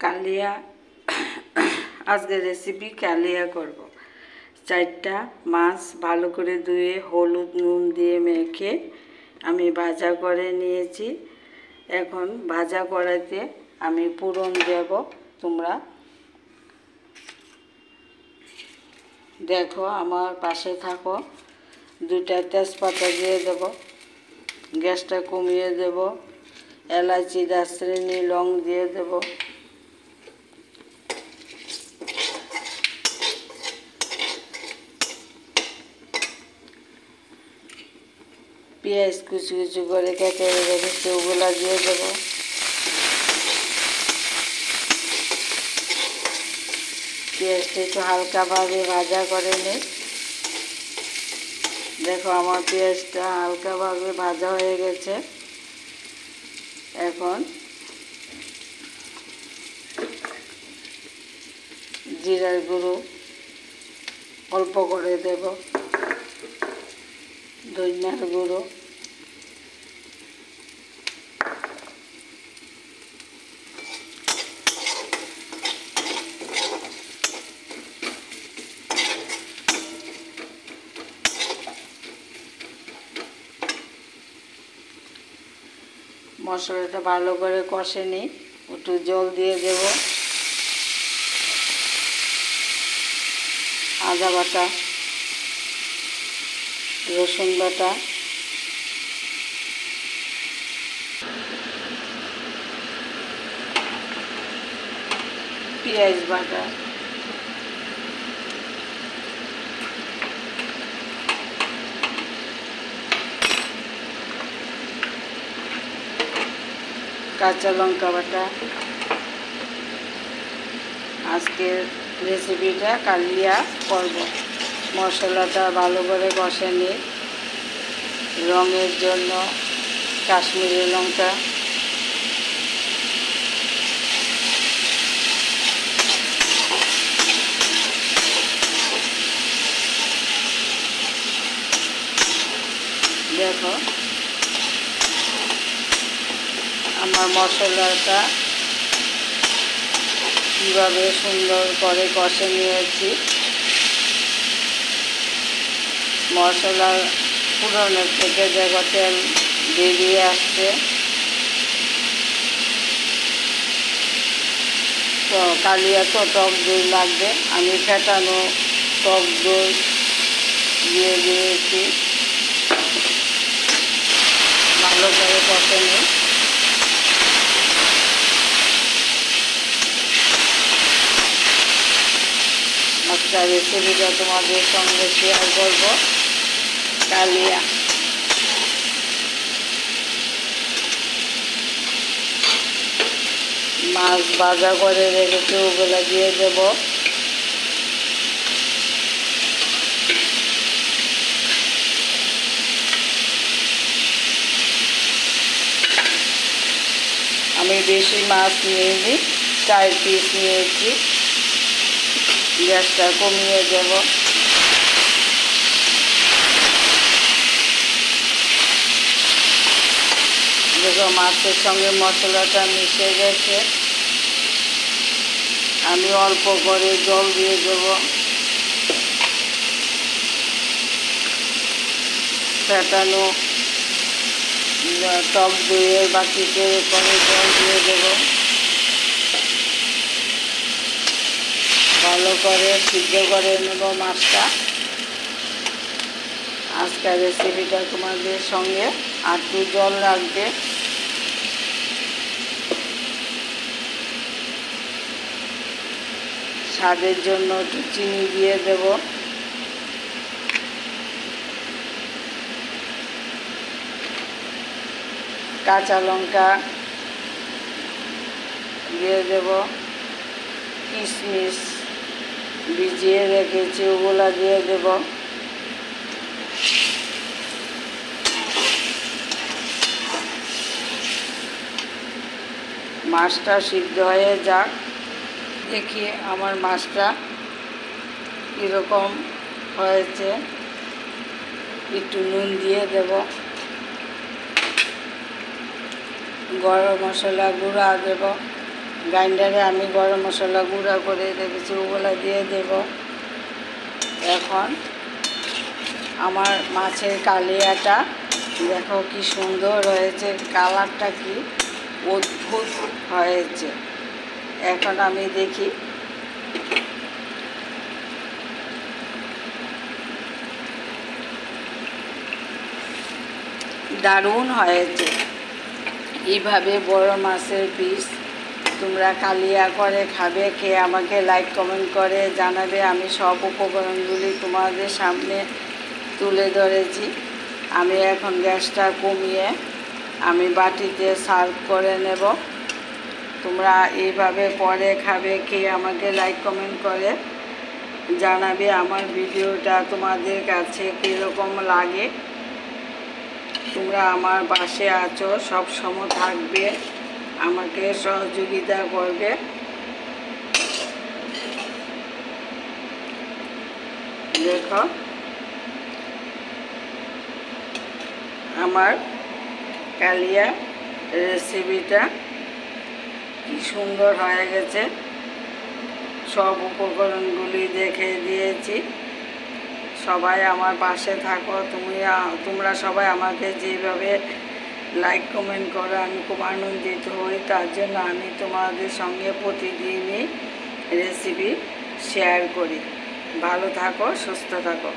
কালিয়া আজকে রেসিপি কালিয়া করব। 4টা মাছ ভালো করে ধুয়ে হলুদ নুন দিয়ে মেখে আমি ভাজা করে নিয়েছি। এখন ভাজা করাতে আমি পুরন দেব। তোমরা দেখো, আমার পাশে থাকো। 2টা তেজপাতা দিয়ে দেব, গ্যাসটা কমিয়ে দেব। এলাচি দারচিনি লং দিয়ে দেব। পেঁয়াজ কুচি কুচি করে কেটে রেখেছি, ওগুলা দিয়ে দেব। পেঁয়াজটা একটু হালকাভাবে ভাজা করে নিই। দেখো, আমার পেঁয়াজটা হালকাভাবে ভাজা হয়ে গেছে। এখন জিরার গুঁড়ো অল্প করে দেব, ধনিয়ার গুঁড়ো, মশলাটা ভালো করে কষে নিই। একটু জল দিয়ে দেব। আদা বাটা, রসুন বাটা, পেঁয়াজ বাটা, কাঁচা লঙ্কা বাটা। আজকের রেসিপিটা কালিয়া করব। মশলাটা ভালো করে কষে নিই। রঙের জন্য কাশ্মীরি লঙ্কা, দেখো আমার মশলাটা কীভাবে সুন্দর করে কষে নিয়েছি। মশলার পুরনের থেকে দেখো তেল বেরিয়ে আসছে। তো কালিয়া তো টক দই লাগবে। আমি ফেটানো টক দই দিয়ে দিয়েছি। ভালো করে কষে নিই। আজকে রেসিপিটা তোমাদের সঙ্গে শেয়ার করব। কালিয়া মাছ ভাজা করে রেখেছি, ওগুলো দিয়ে দেব। আমি বেশি মাছ নিইনি, 4 পিস নিয়েছি। গ্যাসটা কমিয়ে দেব। দেখো, মাছের সঙ্গে মশলাটা মিশে গেছে। আমি অল্প করে জল দিয়ে দেব। ফেটানো টক দইয়ের বাটিতে করে জল দিয়ে দেব। ভালো করে সিদ্ধ করে নেব মাছটা। আজকের রেসিপিটা তোমাদের সঙ্গে আর একটু জল লাগবে। স্বাদের জন্য একটু চিনি দিয়ে দেব। কাঁচা লঙ্কা দিয়ে দেব। কিশমিশ ভিজিয়ে রেখেছি, ওগুলা দিয়ে দেব। মাছটা সিদ্ধ হয়ে যাক। দেখি আমার মাছটা কীরকম হয়েছে। একটু নুন দিয়ে দেব। গরম মশলা গুঁড়া দেব। গ্রাইন্ডারে আমি গরম মশলা গুঁড়া করে রেখেছি, ওগুলো দিয়ে দেব। এখন আমার মাছের কালিয়াটা দেখো কি সুন্দর হয়েছে, কালারটা কি অদ্ভুত হয়েছে। এখন আমি দেখি দারুণ হয়েছে। এইভাবে বড় মাছের পিস তোমরা কালিয়া করে খাবে, খেয়ে আমাকে লাইক কমেন্ট করে জানাবে। আমি সব উপকরণগুলি তোমাদের সামনে তুলে ধরেছি। আমি এখন গ্যাসটা কমিয়ে আমি বাটিতে সার্ভ করে নেব। তোমরা এইভাবে পরে খাবে, খেয়ে আমাকে লাইক কমেন্ট করে জানাবে আমার ভিডিওটা তোমাদের কাছে কীরকম লাগে। তোমরা আমার পাশে আছো, সব সময় থাকবে, আমাকে সহযোগিতা করবে। দেখো আমার কালিয়া রেসিপিটা কি সুন্দর হয়ে গেছে। সব উপকরণগুলি দেখে দিয়েছি। সবাই আমার পাশে থাকো। তোমরা সবাই আমাকে যেভাবে লাইক কমেন্ট করো আমি খুব আনন্দিত হই। তার জন্য আমি তোমাদের সঙ্গে প্রতিদিনই রেসিপি শেয়ার করি। ভালো থাকো, সুস্থ থাকো।